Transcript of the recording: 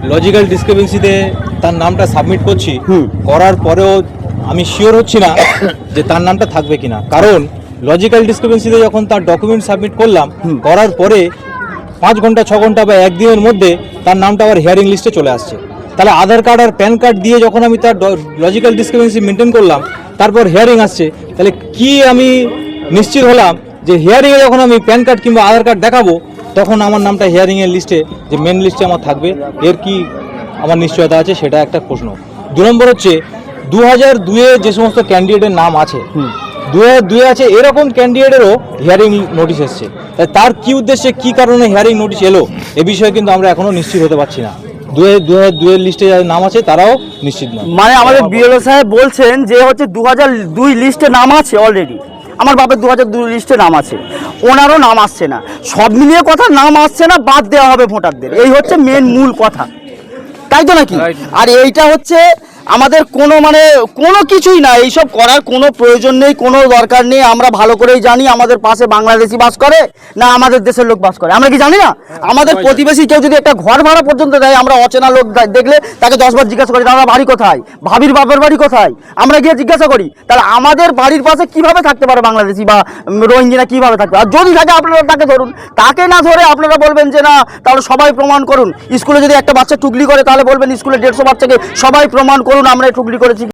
Logical ডিসক্রিপেন্সিতে তার নামটা submit করছি, করার পরেও আমি শিওর হচ্ছি না যে তার নামটা থাকবে কিনা। কারণ লজিক্যাল ডিসক্রিপেন্সিতে যখন তার ডকুমেন্ট সাবমিট করলাম, করার পরে 5 ঘন্টা 6 ঘন্টা বা একদিনের মধ্যে তার নামটা আবার হিয়ারিং লিস্টে চলে আসছে। তাহলে আধার কার্ড আর প্যান কার্ড দিয়ে যখন আমি তার লজিক্যাল ডিসক্রিপেন্সি মেনটেন করলাম, তারপর হিয়ারিং আসছে, তাহলে কি আমি নিশ্চিত হলাম যে হিয়ারিংয়ে যখন আমি প্যান কার্ড কিংবা আধার কার্ড দেখাবো তখন আমার নামটা হিয়ারিংয়ের লিস্টে, যে মেন লিস্টে আমার থাকবে, এর কি আমার নিশ্চয়তা আছে? সেটা একটা প্রশ্ন। 2 নম্বর হচ্ছে 2002-এ যে সমস্ত ক্যান্ডিডেটের নাম আছে, 2002-এ আছে, এরকম ক্যান্ডিডেটেরও হিয়ারিং নোটিশ এসছে। তার কি উদ্দেশ্যে, কি কারণে হিয়ারিং নোটিশ এলো, এ বিষয়ে কিন্তু আমরা এখনো নিশ্চিত হতে পারছি না। 2002-এর লিস্টে যাদের নাম আছে তারাও নিশ্চিত নয়। মানে আমাদের বিএলও সাহেব বলছেন যে হচ্ছে 2002 লিস্টে নাম আছে অলরেডি, আমার বাপের 2002 লিস্টে নাম আছে, ওনারও নাম আসছে না। সব মিলিয়ে কথা, নাম আসছে না, বাদ দেওয়া হবে ভোটারদের, এই হচ্ছে মেন মূল কথা, তাই তো নাকি? আর এইটা হচ্ছে আমাদের কোনো কিছুই না, এইসব করার কোনো প্রয়োজন নেই, কোনো দরকার নেই। আমরা ভালো করেই জানি আমাদের পাশে বাংলাদেশি বাস করে না আমাদের দেশের লোক বাস করে, আমরা কি জানি না? আমাদের প্রতিবেশী কেউ যদি একটা ঘর ভাড়া পর্যন্ত দেয়, আমরা অচেনা লোক দেখলে তাকে 10 বার জিজ্ঞাসা করি দাদা বাড়ি কোথায়, ভাবির বাপের বাড়ি কোথায়, আমরা গিয়ে জিজ্ঞাসা করি। তাহলে আমাদের বাড়ির পাশে কিভাবে থাকতে পারে বাংলাদেশি বা রোহিঙ্গিনা, কিভাবে থাকবে? আর যদি থাকে আপনারা তাকে ধরুন, তাকে না ধরে আপনারা বলবেন যে না, তাহলে সবাই প্রমাণ করুন। স্কুলে যদি একটা বাচ্চা টুকলি করে তাহলে বলবেন স্কুলে 150 বাচ্চাকে সবাই প্রমাণ করুন আমরা টুকলি করেছি।